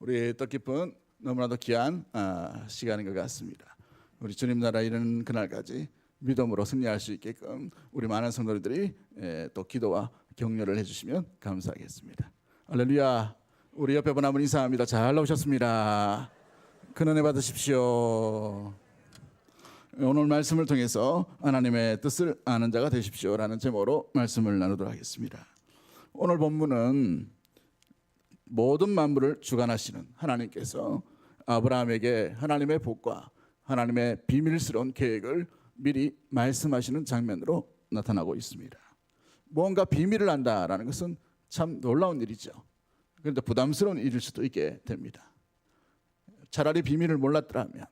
우리 뜻깊은 너무나도 귀한 시간인 것 같습니다. 우리 주님 나라 이르는 그날까지 믿음으로 승리할 수 있게끔 우리 많은 성도들이 또 기도와 격려를 해주시면 감사하겠습니다. 할렐루야. 우리 옆에 분 한분 인사합니다. 잘 나오셨습니다. 큰 은혜 받으십시오. 오늘 말씀을 통해서 하나님의 뜻을 아는 자가 되십시오라는 제목으로 말씀을 나누도록 하겠습니다. 오늘 본문은 모든 만물을 주관하시는 하나님께서 아브라함에게 하나님의 복과 하나님의 비밀스러운 계획을 미리 말씀하시는 장면으로 나타나고 있습니다. 뭔가 비밀을 안다라는 것은 참 놀라운 일이죠. 그런데 부담스러운 일일 수도 있게 됩니다. 차라리 비밀을 몰랐더라면,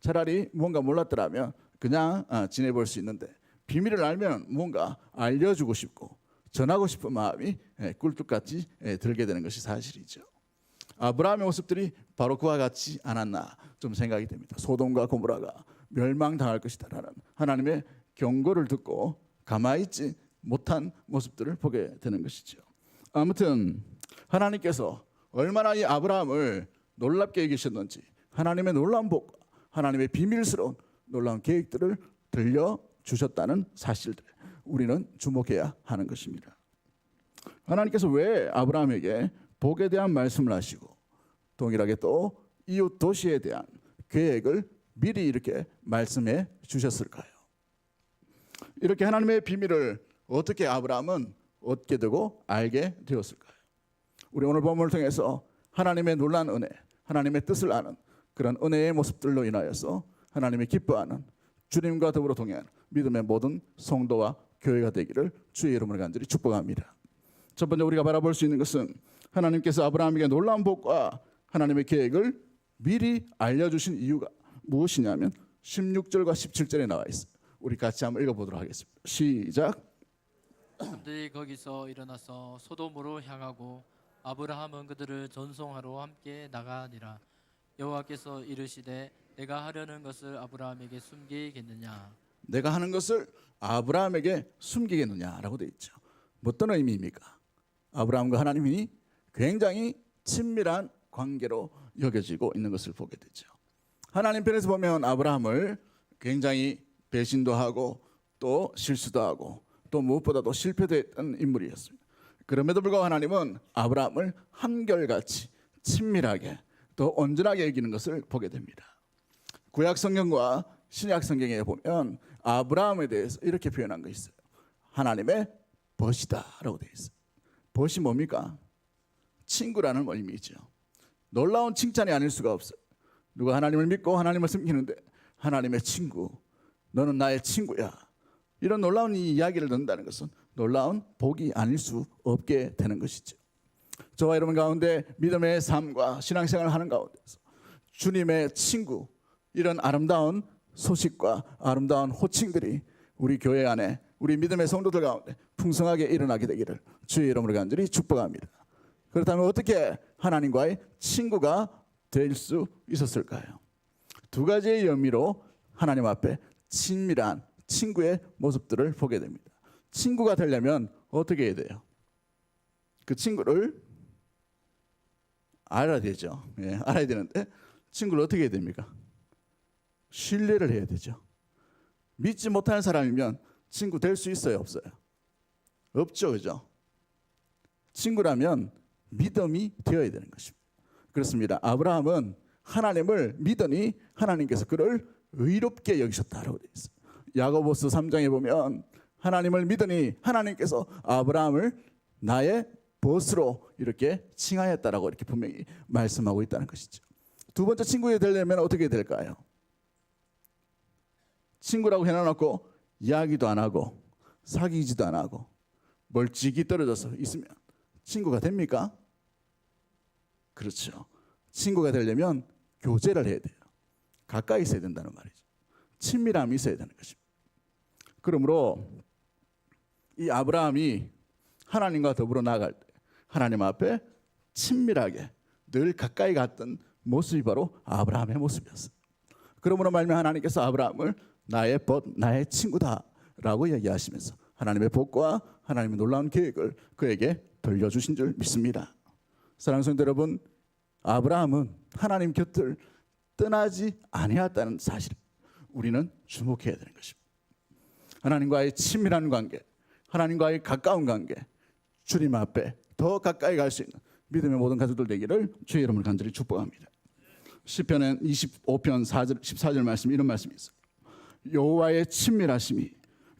차라리 무언가 몰랐더라면 그냥 지내볼 수 있는데, 비밀을 알면 뭔가 알려주고 싶고 전하고 싶은 마음이 꿀뚝같이 들게 되는 것이 사실이죠. 아브라함의 모습들이 바로 그와 같지 않았나 좀 생각이 됩니다. 소돔과 고모라가 멸망당할 것이다라는 하나님의 경고를 듣고 가만히 있지 못한 모습들을 보게 되는 것이죠. 아무튼 하나님께서 얼마나 이 아브라함을 놀랍게 여기셨는지, 하나님의 놀라운 복과 하나님의 비밀스러운 놀라운 계획들을 들려주셨다는 사실들, 우리는 주목해야 하는 것입니다. 하나님께서 왜 아브라함에게 복에 대한 말씀을 하시고 동일하게 또 이웃 도시에 대한 계획을 미리 이렇게 말씀해 주셨을까요? 이렇게 하나님의 비밀을 어떻게 아브라함은 얻게 되고 알게 되었을까요? 우리 오늘 본문을 통해서 하나님의 놀라운 은혜, 하나님의 뜻을 아는 그런 은혜의 모습들로 인하여서 하나님이 기뻐하는, 주님과 더불어 동행하는 믿음의 모든 성도와 교회가 되기를 주의 이름으로 간절히 축복합니다. 첫 번째 우리가 바라볼 수 있는 것은 하나님께서 아브라함에게 놀라운 복과 하나님의 계획을 미리 알려주신 이유가 무엇이냐면 16절과 17절에 나와 있어요. 우리 같이 한번 읽어보도록 하겠습니다. 시작. 사람들이 거기서 일어나서 소돔으로 향하고 아브라함은 그들을 전송하러 함께 나가니라. 여호와께서 이르시되 내가 하려는 것을 아브라함에게 숨기겠느냐? 내가 하는 것을 아브라함에게 숨기겠느냐라고 되어 있죠. 어떤 의미입니까? 아브라함과 하나님이 굉장히 친밀한 관계로 여겨지고 있는 것을 보게 되죠. 하나님 편에서 보면 아브라함을 굉장히 배신도 하고 또 실수도 하고 또 무엇보다도 실패도 했던 인물이었습니다. 그럼에도 불구하고 하나님은 아브라함을 한결같이 친밀하게 또 온전하게 여기는 것을 보게 됩니다. 구약 성경과 신약 성경에 보면 아브라함에 대해서 이렇게 표현한 것이 있어요. 하나님의 벗이다라고 되어 있어요. 벗이 뭡니까? 친구라는 의미죠. 놀라운 칭찬이 아닐 수가 없어요. 누가 하나님을 믿고 하나님을 섬기는데 하나님의 친구, 너는 나의 친구야, 이런 놀라운 이 이야기를 듣는다는 것은 놀라운 복이 아닐 수 없게 되는 것이죠. 저와 여러분 가운데 믿음의 삶과 신앙생활을 하는 가운데서 주님의 친구, 이런 아름다운 소식과 아름다운 호칭들이 우리 교회 안에, 우리 믿음의 성도들 가운데 풍성하게 일어나게 되기를 주의 이름으로 간절히 축복합니다. 그렇다면 어떻게 하나님과의 친구가 될 수 있었을까요? 두 가지의 의미로 하나님 앞에 친밀한 친구의 모습들을 보게 됩니다. 친구가 되려면 어떻게 해야 돼요? 그 친구를 알아야 되죠. 알아야 되는데 친구를 어떻게 해야 됩니까? 신뢰를 해야 되죠. 믿지 못하는 사람이면 친구 될 수 있어요, 없어요? 없죠, 그죠? 친구라면 믿음이 되어야 되는 것입니다. 그렇습니다. 아브라함은 하나님을 믿으니 하나님께서 그를 의롭게 여기셨다라고 되어 있어요. 야고보서 3장에 보면 하나님을 믿으니 하나님께서 아브라함을 나의 벗으로 이렇게 칭하였다라고 이렇게 분명히 말씀하고 있다는 것이죠. 두 번째 친구가 되려면 어떻게 될까요? 친구라고 해놔놓고 이야기도 안 하고 사귀지도 안 하고 멀찍이 떨어져서 있으면 친구가 됩니까? 그렇죠. 친구가 되려면 교제를 해야 돼요. 가까이 있어야 된다는 말이죠. 친밀함이 있어야 되는 것입니다. 그러므로 이 아브라함이 하나님과 더불어 나아갈 때 하나님 앞에 친밀하게 늘 가까이 갔던 모습이 바로 아브라함의 모습이었어요. 그러므로 말미암아 하나님께서 아브라함을 나의 벗, 나의 친구다라고 얘기하시면서 하나님의 복과 하나님의 놀라운 계획을 그에게 들려주신 줄 믿습니다. 사랑하는 성도 여러분, 아브라함은 하나님 곁을 떠나지 아니하였다는 사실을 우리는 주목해야 되는 것입니다. 하나님과의 친밀한 관계, 하나님과의 가까운 관계, 주님 앞에 더 가까이 갈 수 있는 믿음의 모든 가족들 되기를 주의 이름을 간절히 축복합니다. 시편은 25편 14절 말씀, 이런 말씀이 있어요. 여호와의 친밀하심이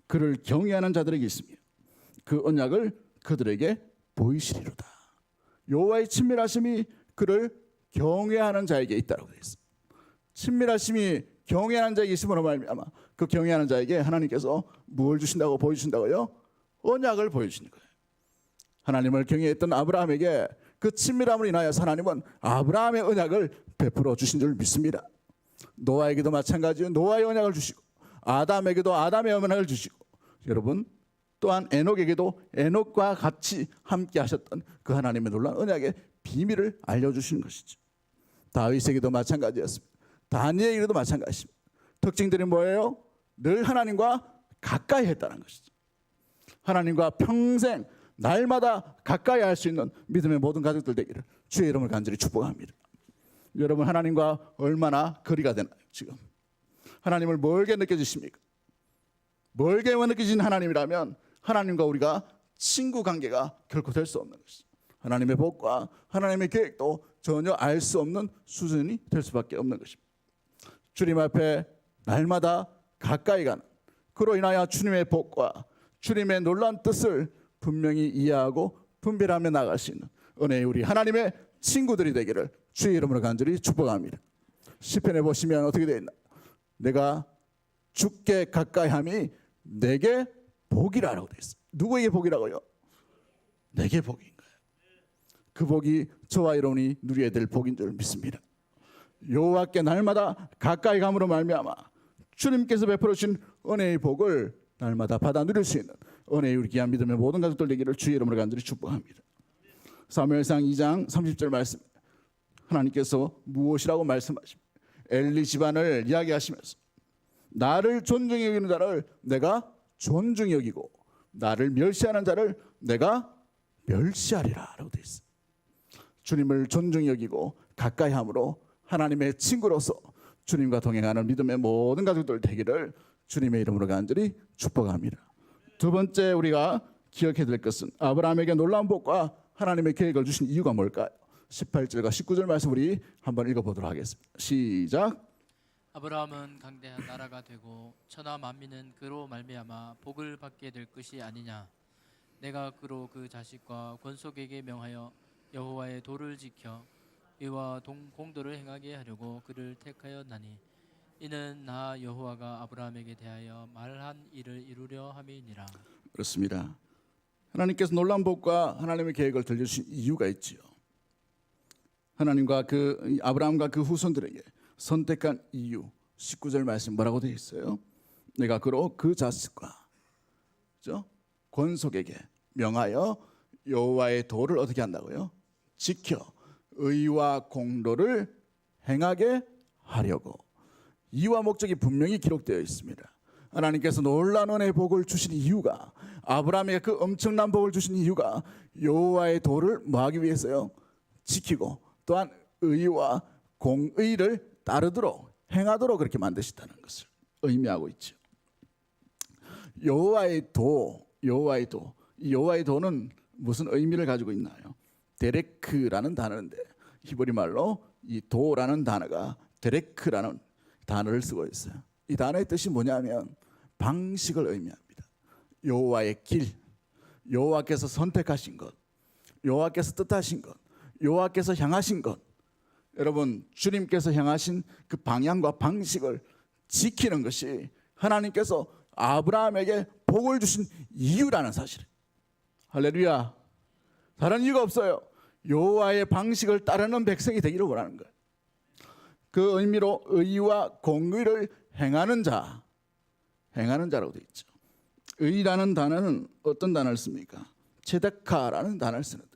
그를 경외하는 자들에게 있으며 그 언약을 그들에게 보이시리로다. 여호와의 친밀하심이 그를 경외하는 자에게 있다고 되어 있어요. 친밀하심이 경외하는 자에게 있음으로 말미암아 그 경외하는 자에게 하나님께서 무엇을 주신다고 보여주신다고요? 언약을 보여주시는 거예요. 하나님을 경외했던 아브라함에게 그 친밀함을 인하여서 하나님은 아브라함의 언약을 베풀어 주신 줄 믿습니다. 노아에게도 마찬가지로 노아의 언약을 주시고 아담에게도 아담의 언약을 주시고 여러분 또한 에녹에게도 에녹과 같이 함께 하셨던 그 하나님의 놀라운 언약의 비밀을 알려주시는 것이죠. 다윗에게도 마찬가지였습니다. 다니엘에게도 마찬가지입니다. 특징들이 뭐예요? 늘 하나님과 가까이 했다는 것이죠. 하나님과 평생 날마다 가까이 할 수 있는 믿음의 모든 가족들 되기를 주의 이름을 간절히 축복합니다. 여러분 하나님과 얼마나 거리가 되나요? 지금 하나님을 멀게 느껴지십니까? 멀게 느껴지는 하나님이라면 하나님과 우리가 친구 관계가 결코 될 수 없는 것이죠. 하나님의 복과 하나님의 계획도 전혀 알 수 없는 수준이 될 수밖에 없는 것입니다. 주님 앞에 날마다 가까이 가는, 그로 인하여 주님의 복과 주님의 놀라운 뜻을 분명히 이해하고 분별하며 나갈 수 있는 은혜의 우리 하나님의 친구들이 되기를 주의 이름으로 간절히 축복합니다. 시편에 보시면 어떻게 되어 있나? 내가 주께 가까이함이 내게 복이라고 되어 있어요. 누구에게 복이라고요? 내게 복인 거예요. 그 복이 저와 여러분이 누려야 될 복인 줄 믿습니다. 여호와께 날마다 가까이 감으로 말미암아 주님께서 베풀어 주신 은혜의 복을 날마다 받아 누릴 수 있는 은혜의 우리 귀한 믿음의 모든 가족들 되기를 주의 이름으로 간절히 축복합니다. 사무엘상 2장 30절 말씀, 하나님께서 무엇이라고 말씀하십니까? 엘리 집안을 이야기하시면서 나를 존중히 여기는 자를 내가 존중히 여기고 나를 멸시하는 자를 내가 멸시하리라 라고 되어 있어요. 주님을 존중히 여기고 가까이 함으로 하나님의 친구로서 주님과 동행하는 믿음의 모든 가족들 되기를 주님의 이름으로 간절히 축복합니다. 두 번째 우리가 기억해야 될 것은 아브라함에게 놀라운 복과 하나님의 계획을 주신 이유가 뭘까요? 18절과 19절 말씀 우리 한번 읽어보도록 하겠습니다. 시작. 아브라함은 강대한 나라가 되고 천하 만민은 그로 말미암아 복을 받게 될 것이 아니냐. 내가 그로 그 자식과 권속에게 명하여 여호와의 도를 지켜 의와 공도를 행하게 하려고 그를 택하였나니 이는 나 여호와가 아브라함에게 대하여 말한 일을 이루려 함이니라. 그렇습니다. 하나님께서 놀라운 복과 하나님의 계획을 들려주신 이유가 있지요. 하나님과 그 아브라함과 그 후손들에게 선택한 이유 19절 말씀 뭐라고 되어 있어요? 내가 그로 그 자식과 그렇죠? 권속에게 명하여 여호와의 도를 어떻게 한다고요? 지켜 의와 공도를 행하게 하려고. 이유와 목적이 분명히 기록되어 있습니다. 하나님께서 놀라운 은혜의 복을 주신 이유가, 아브라함에게 그 엄청난 복을 주신 이유가 여호와의 도를 뭐하기 위해서요? 지키고 또한 의와 공의를 따르도록 행하도록 그렇게 만드셨다는 것을 의미하고 있죠. 여호와의 도, 이 여호와의 도는 무슨 의미를 가지고 있나요? 데레크라는 단어인데 히브리 말로 이 도라는 단어가 데레크라는 단어를 쓰고 있어요. 이 단어의 뜻이 뭐냐면 방식을 의미합니다. 여호와의 길, 여호와께서 선택하신 것, 여호와께서 뜻하신 것, 여호와께서 향하신 것, 여러분 주님께서 향하신 그 방향과 방식을 지키는 것이 하나님께서 아브라함에게 복을 주신 이유라는 사실. 할렐루야. 다른 이유가 없어요. 여호와의 방식을 따르는 백성이 되기를 원하는 거예요. 그 의미로 의와 공의를 행하는 자라고 되어 있죠. 의라는 단어는 어떤 단어를 씁니까? 체데카라는 단어를 쓰는데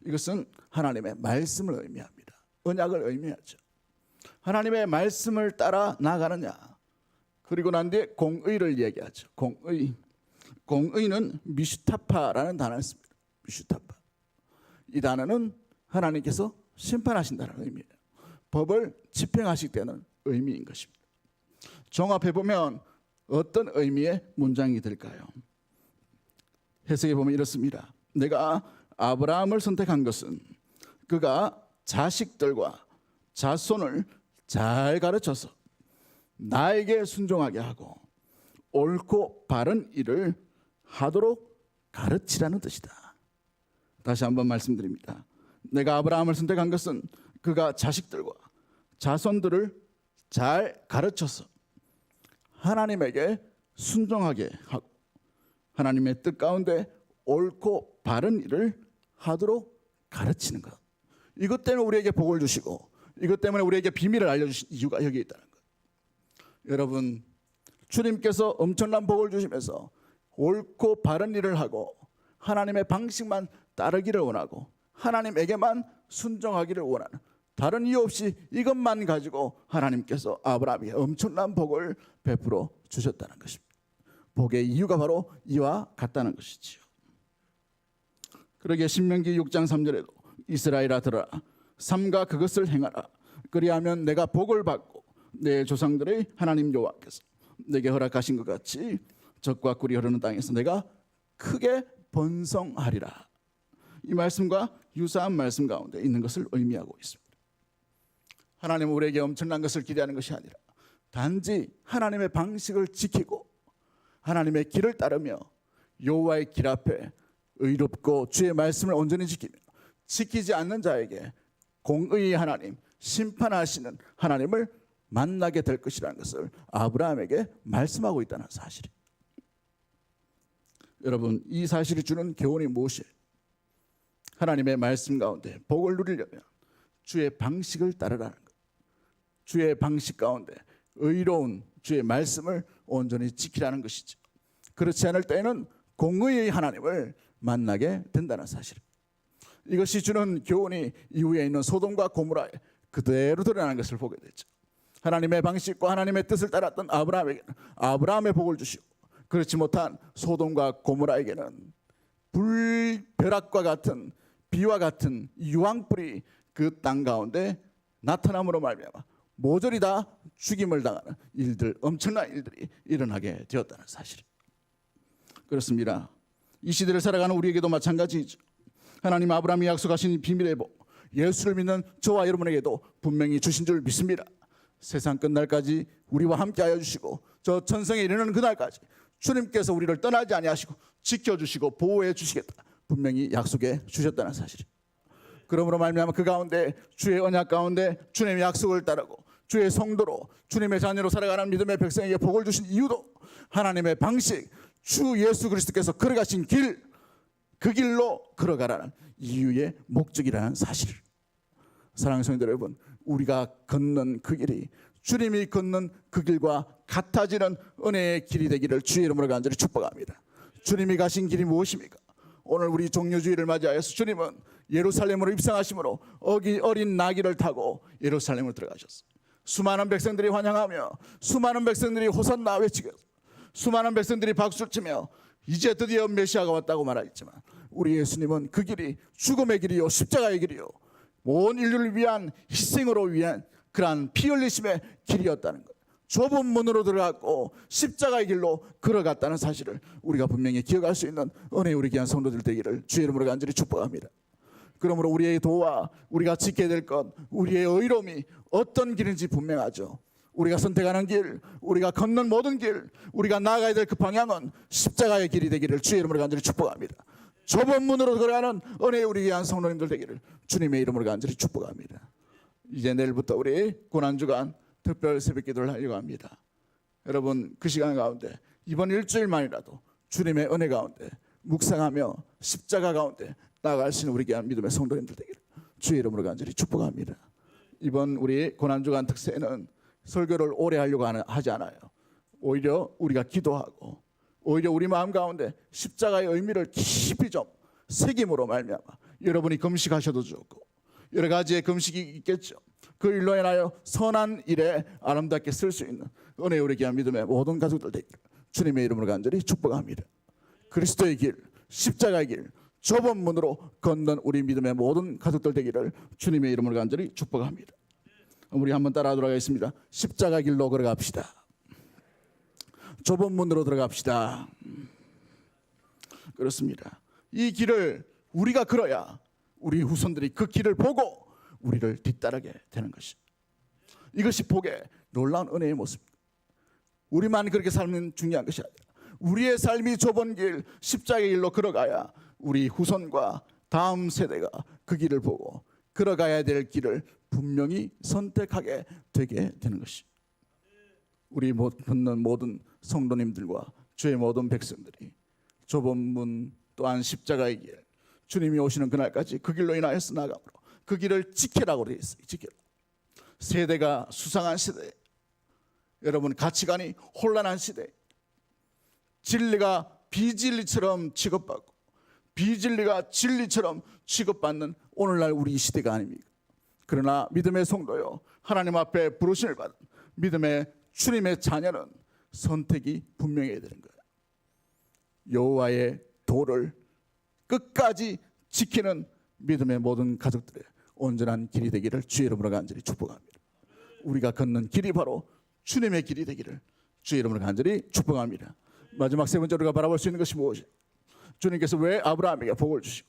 이것은 하나님의 말씀을 의미합니다. 언약을 의미하죠. 하나님의 말씀을 따라 나가느냐. 그리고 난 뒤에 공의를 얘기하죠. 공의는 미슈타파라는 단어를 씁니다. 미슈타파. 이 단어는 하나님께서 심판하신다는 의미예요. 법을 집행하시게 되는 의미인 것입니다. 종합해 보면 어떤 의미의 문장이 될까요? 해석해 보면 이렇습니다. 내가 아브라함을 선택한 것은 그가 자식들과 자손을 잘 가르쳐서 나에게 순종하게 하고 옳고 바른 일을 하도록 가르치라는 뜻이다. 다시 한번 말씀드립니다. 내가 아브라함을 선택한 것은 그가 자식들과 자손들을 잘 가르쳐서 하나님에게 순종하게 하고 하나님의 뜻 가운데 옳고 바른 일을 하도록 가르치는 것. 이것 때문에 우리에게 복을 주시고 이것 때문에 우리에게 비밀을 알려주신 이유가 여기에 있다는 것. 여러분, 주님께서 엄청난 복을 주시면서 옳고 바른 일을 하고 하나님의 방식만 따르기를 원하고 하나님에게만 순종하기를 원하는, 다른 이유 없이 이것만 가지고 하나님께서 아브라함에게 엄청난 복을 베풀어 주셨다는 것입니다. 복의 이유가 바로 이와 같다는 것이지요. 그러기에 신명기 6장 3절에도 이스라엘아 들어라, 삼가 그것을 행하라. 그리하면 내가 복을 받고 내 조상들의 하나님 여호와께서 내게 허락하신 것 같이 젖과 꿀이 흐르는 땅에서 내가 크게 번성하리라. 이 말씀과 유사한 말씀 가운데 있는 것을 의미하고 있습니다. 하나님은 우리에게 엄청난 것을 기대하는 것이 아니라 단지 하나님의 방식을 지키고 하나님의 길을 따르며 여호와의 길 앞에 의롭고 주의 말씀을 온전히 지키며 지키지 않는 자에게 공의의 하나님, 심판하시는 하나님을 만나게 될 것이라는 것을 아브라함에게 말씀하고 있다는 사실이에요. 여러분, 이 사실이 주는 교훈이 무엇이에요? 하나님의 말씀 가운데 복을 누리려면 주의 방식을 따르라는 것. 주의 방식 가운데 의로운 주의 말씀을 온전히 지키라는 것이죠. 그렇지 않을 때에는 공의의 하나님을 만나게 된다는 사실. 이것이 주는 교훈이 이후에 있는 소돔과 고모라에 그대로 드러나는 것을 보게 되죠. 하나님의 방식과 하나님의 뜻을 따랐던 아브라함에게는 아브라함의 복을 주시고, 그렇지 못한 소돔과 고모라에게는 불벼락과 같은 비와 같은 유황불이 그 땅 가운데 나타남으로 말미암아 모조리 다 죽임을 당하는 일들, 엄청난 일들이 일어나게 되었다는 사실. 그렇습니다. 이 시대를 살아가는 우리에게도 마찬가지죠. 하나님 아브라함이 약속하신 비밀의 복, 예수를 믿는 저와 여러분에게도 분명히 주신 줄 믿습니다. 세상 끝날까지 우리와 함께하여 주시고 저 천성에 이르는 그날까지 주님께서 우리를 떠나지 아니하시고 지켜주시고 보호해 주시겠다, 분명히 약속해 주셨다는 사실. 그러므로 말미암아 그 가운데 주의 언약 가운데 주님의 약속을 따르고 주의 성도로 주님의 자녀로 살아가는 믿음의 백성에게 복을 주신 이유도 하나님의 방식, 주 예수 그리스도께서 걸어가신 길, 그 길로 걸어가라는 이유의 목적이라는 사실. 사랑하는 성도 여러분, 우리가 걷는 그 길이 주님이 걷는 그 길과 같아지는 은혜의 길이 되기를 주의 이름으로 간절히 축복합니다. 주님이 가신 길이 무엇입니까? 오늘 우리 종료주일을 맞이하여서 주님은 예루살렘으로 입성하심으로 어린 나귀를 타고 예루살렘으로 들어가셨어요. 수많은 백성들이 환영하며 수많은 백성들이 호산나 외치고 수많은 백성들이 박수를 치며 이제 드디어 메시아가 왔다고 말하겠지만, 우리 예수님은 그 길이 죽음의 길이요 십자가의 길이요 온 인류를 위한 희생으로 위한 그러한 피 흘리심의 길이었다는 것, 좁은 문으로 들어갔고 십자가의 길로 걸어갔다는 사실을 우리가 분명히 기억할 수 있는 은혜의 우리 귀한 성도들 되기를 주의 이름으로 간절히 축복합니다. 그러므로 우리의 도와 우리가 지켜야 될 것, 우리의 의로움이 어떤 길인지 분명하죠. 우리가 선택하는 길, 우리가 걷는 모든 길, 우리가 나아가야 될 그 방향은 십자가의 길이 되기를 주의 이름으로 간절히 축복합니다. 좁은 문으로 걸어가는 은혜의 우리 귀한 성도님들 되기를 주님의 이름으로 간절히 축복합니다. 이제 내일부터 우리 고난주간 특별 새벽기도를 하려고 합니다. 여러분, 그 시간 가운데 이번 일주일만이라도 주님의 은혜 가운데 묵상하며 십자가 가운데 나아갈 수 있는 우리 귀한 믿음의 성도님들 되기를 주의 이름으로 간절히 축복합니다. 이번 우리 고난주간 특세는 설교를 오래 하려고 하지 않아요. 오히려 우리가 기도하고 오히려 우리 마음 가운데 십자가의 의미를 깊이 좀 새김으로 말미암아 여러분이 금식하셔도 좋고 여러 가지의 금식이 있겠죠. 그 일로 인하여 선한 일에 아름답게 쓸 수 있는 은혜의 우리 귀한 믿음의 모든 가족들 되기를 주님의 이름으로 간절히 축복합니다. 그리스도의 길, 십자가의 길, 좁은 문으로 걷는 우리 믿음의 모든 가족들 되기를 주님의 이름으로 간절히 축복합니다. 우리 한번 따라 돌아가겠습니다. 십자가 길로 걸어갑시다. 좁은 문으로 들어갑시다. 그렇습니다. 이 길을 우리가 걸어야 우리 후손들이 그 길을 보고 우리를 뒤따르게 되는 것이, 이것이 복의 놀라운 은혜의 모습입니다. 우리만 그렇게 살면 중요한 것이 아니라 우리의 삶이 좁은 길, 십자가의 길로 걸어가야 우리 후손과 다음 세대가 그 길을 보고 걸어가야 될 길을 분명히 선택하게 되게 되는 것이, 우리 걷는 모든 성도님들과 주의 모든 백성들이 좁은 문 또한 십자가의 길, 주님이 오시는 그날까지 그 길로 인하여서 나가므로 그 길을 지키라고 되어 있어요. 지키라. 세대가 수상한 시대, 여러분 가치관이 혼란한 시대, 진리가 비진리처럼 취급받고 비진리가 진리처럼 취급받는 오늘날 우리 시대가 아닙니까? 그러나 믿음의 성도요, 하나님 앞에 부르심을 받은 믿음의 주님의 자녀는 선택이 분명해야 되는 거예요. 여호와의 도를 끝까지 지키는 믿음의 모든 가족들의 온전한 길이 되기를 주의 이름으로 간절히 축복합니다. 우리가 걷는 길이 바로 주님의 길이 되기를 주의 이름으로 간절히 축복합니다. 마지막 세 번째로 우리가 바라볼 수 있는 것이 무엇이에요? 주님께서 왜 아브라함에게 복을 주시고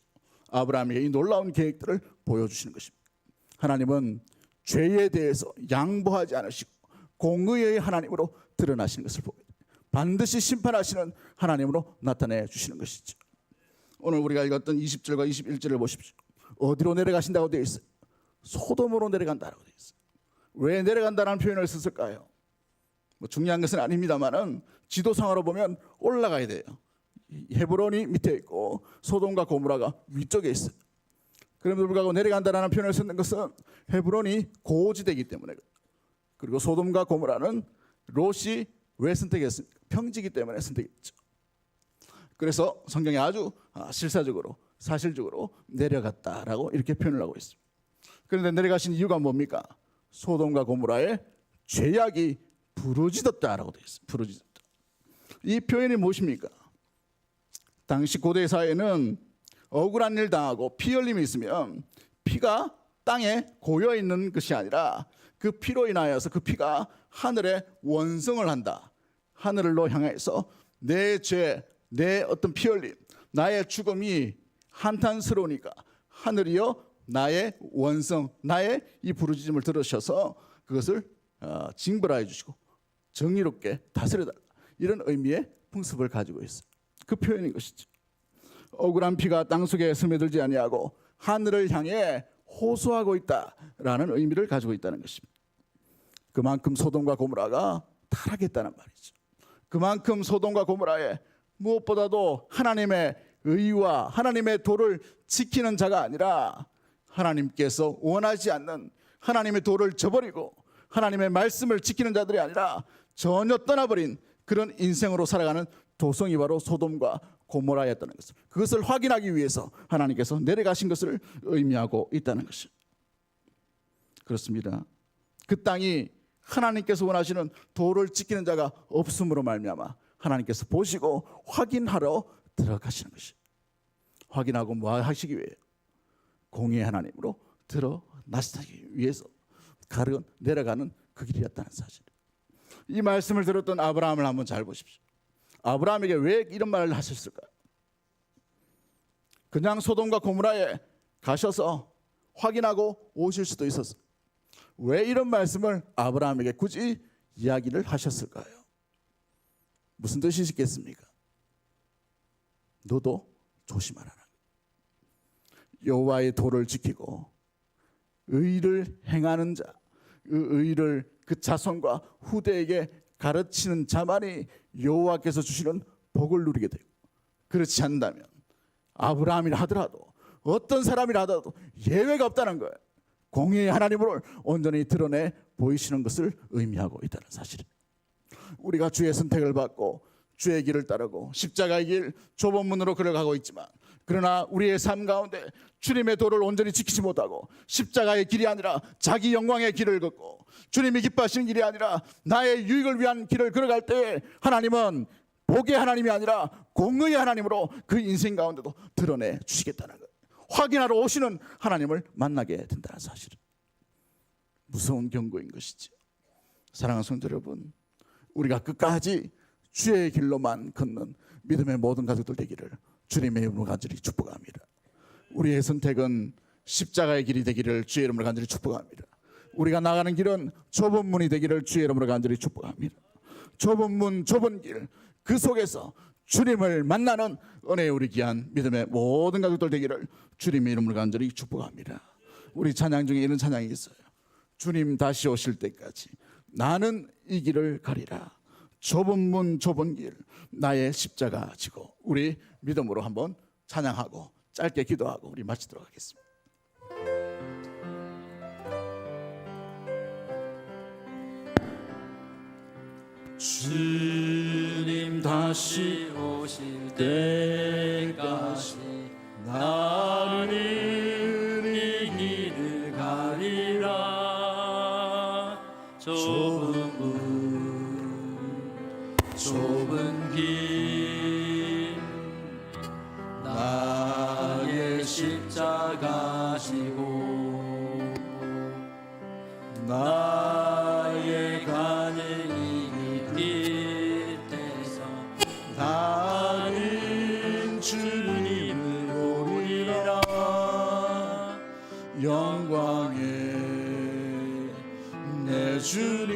아브라함에게 이 놀라운 계획들을 보여주시는 것입니다. 하나님은 죄에 대해서 양보하지 않으시고 공의의 하나님으로 드러나시는 것을 보게 됩니다. 반드시 심판하시는 하나님으로 나타내 주시는 것이죠. 오늘 우리가 읽었던 20절과 21절을 보십시오. 어디로 내려가신다고 되어 있어요? 소돔으로 내려간다고 되어 있어요. 왜 내려간다는 표현을 썼을까요? 중요한 것은 아닙니다만은 지도상으로 보면 올라가야 돼요. 헤브론이 밑에 있고 소돔과 고모라가 위쪽에 있어요. 그럼에도 불구하고 내려간다라는 표현을 쓰는 것은 헤브론이 고지대이기 때문에, 그리고 소돔과 고모라는 롯이 왜 선택했습니까? 평지이기 때문에 선택했죠. 그래서 성경이 아주 실사적으로 사실적으로 내려갔다라고 이렇게 표현을 하고 있습니다. 그런데 내려가신 이유가 뭡니까? 소돔과 고모라의 죄악이 부르짖었다라고 되어 있습니다. 부르짖었다. 이 표현이 무엇입니까? 당시 고대 사회는 억울한 일 당하고 피 흘림이 있으면 피가 땅에 고여 있는 것이 아니라 그 피로 인하여서 그 피가 하늘에 원성을 한다. 하늘로 향해서 내 죄, 내 어떤 피 흘림, 나의 죽음이 한탄스러우니까 하늘이여 나의 원성, 나의 이 부르짖음을 들으셔서 그것을 징벌하여 주시고 정의롭게 다스려달라, 이런 의미의 풍습을 가지고 있어요. 그 표현인 것이죠. 억울한 피가 땅속에 스며들지 아니하고 하늘을 향해 호소하고 있다라는 의미를 가지고 있다는 것입니다. 그만큼 소돔과 고모라가 타락했다는 말이죠. 그만큼 소돔과 고모라에 무엇보다도 하나님의 의와 하나님의 도를 지키는 자가 아니라 하나님께서 원하지 않는 하나님의 도를 저버리고 하나님의 말씀을 지키는 자들이 아니라 전혀 떠나버린 그런 인생으로 살아가는 도성이 바로 소돔과 고모라였다는 것을, 그것을 확인하기 위해서 하나님께서 내려가신 것을 의미하고 있다는 것이죠. 그렇습니다. 그 땅이 하나님께서 원하시는 도를 지키는 자가 없음으로 말미암아 하나님께서 보시고 확인하러 들어가시는 것이죠. 확인하고 뭐 하시기 위해? 공의의 하나님으로 드러나시기 위해서 내려가는 그 길이었다는 사실. 이 말씀을 들었던 아브라함을 한번 잘 보십시오. 아브라함에게 왜 이런 말을 하셨을까요? 그냥 소돔과 고모라에 가셔서 확인하고 오실 수도 있었어요. 왜 이런 말씀을 아브라함에게 굳이 이야기를 하셨을까요? 무슨 뜻이시겠습니까? 너도 조심하라. 여호와의 도를 지키고 의를 행하는 자, 그 의를 그 자손과 후대에게 가르치는 자만이 여호와께서 주시는 복을 누리게 되고, 그렇지 않다면 아브라함이라 하더라도 어떤 사람이라 하더라도 예외가 없다는 거예요. 공의의 하나님을 온전히 드러내 보이시는 것을 의미하고 있다는 사실. 우리가 주의 선택을 받고 주의 길을 따르고 십자가의 길, 좁은 문으로 걸어가고 있지만, 그러나 우리의 삶 가운데 주님의 도를 온전히 지키지 못하고 십자가의 길이 아니라 자기 영광의 길을 걷고 주님이 기뻐하시는 길이 아니라 나의 유익을 위한 길을 걸어갈 때 하나님은 복의 하나님이 아니라 공의의 하나님으로 그 인생 가운데도 드러내 주시겠다는 거예요. 확인하러 오시는 하나님을 만나게 된다는 사실은 무서운 경고인 것이죠. 사랑하는 성도 여러분, 우리가 끝까지 주의 길로만 걷는 믿음의 모든 가족들 되기를 주님의 이름으로 간절히 축복합니다. 우리의 선택은 십자가의 길이 되기를 주의 이름으로 간절히 축복합니다. 우리가 나가는 길은 좁은 문이 되기를 주의 이름으로 간절히 축복합니다. 좁은 문, 좁은 길, 그 속에서 주님을 만나는 은혜의 우리 귀한 믿음의 모든 가족들 되기를 주님의 이름으로 간절히 축복합니다. 우리 찬양 중에 이런 찬양이 있어요. 주님 다시 오실 때까지 나는 이 길을 가리라. 좁은 문, 좁은 길, 나의 십자가 지고. 우리 믿음으로 한번 찬양하고 짧게 기도하고 우리 마치도록 하겠습니다. 주님 다시 오실 때까지 나는 이 길을 가리라. 좁은 문, 좁은 길, 나의 십자가 지고 나의 가는 나는 주님을 보리라. 영광의 내 주님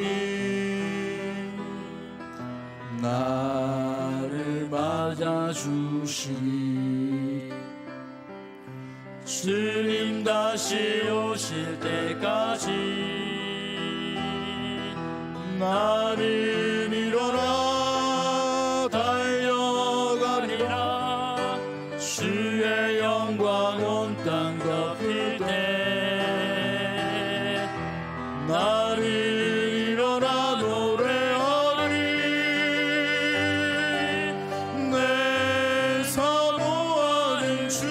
나를 맞아주시니 주님 다시 오실 때까지 나는 일어나 주의 영광 온 땅 덮을 때 나는 일어나 노래하리. 내 사모하는 주님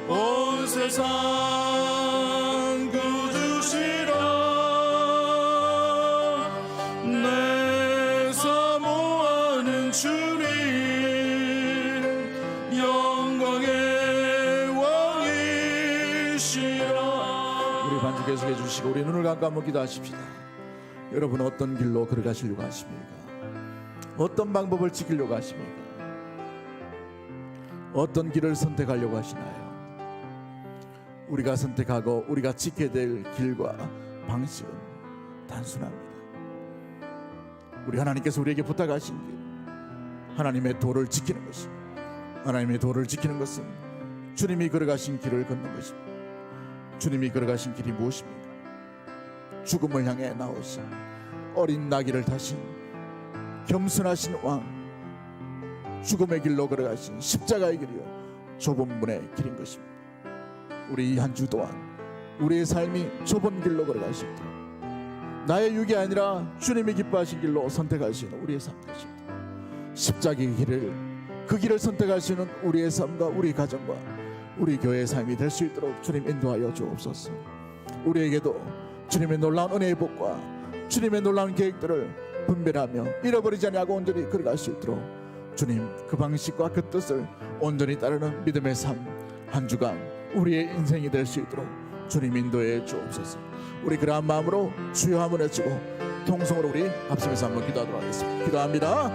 온 세상 구주시라. 내 사모하는 주님 우리 반주 계속해 주시고 우리 눈을 감고 한번 기도하십시다. 여러분 어떤 길로 걸어가시려고 하십니까? 어떤 방법을 지키려고 하십니까? 어떤 길을 선택하려고 하시나요? 우리가 선택하고 우리가 지켜야 될 길과 방식은 단순합니다. 우리 하나님께서 우리에게 부탁하신 길, 하나님의 도를 지키는 것입니다. 하나님의 도를 지키는 것은 주님이 걸어가신 길을 걷는 것입니다. 주님이 걸어가신 길이 무엇입니까? 죽음을 향해 나오신 어린 나귀를 타신 겸손하신 왕, 죽음의 길로 걸어가신 십자가의 길이요 좁은 문의 길인 것입니다. 우리 이 한 주 동안 우리의 삶이 좁은 길로 걸어가실 때 나의 육이 아니라 주님이 기뻐하신 길로 선택할 수 있는 우리의 삶 되십니다. 십자가의 길을, 그 길을 선택할 수 있는 우리의 삶과 우리 가정과 우리 교회의 삶이 될 수 있도록 주님 인도하여 주옵소서. 우리에게도 주님의 놀라운 은혜의 복과 주님의 놀라운 계획들을 분별하며 잃어버리지 아니하고 온전히 걸어갈 수 있도록 주님 그 방식과 그 뜻을 온전히 따르는 믿음의 삶 한 주간 우리의 인생이 될 수 있도록 주님 인도해 주옵소서. 우리 그러한 마음으로 주여 한번 외치고 통성으로 우리 합심해서 한번 기도하도록 하겠습니다. 기도합니다.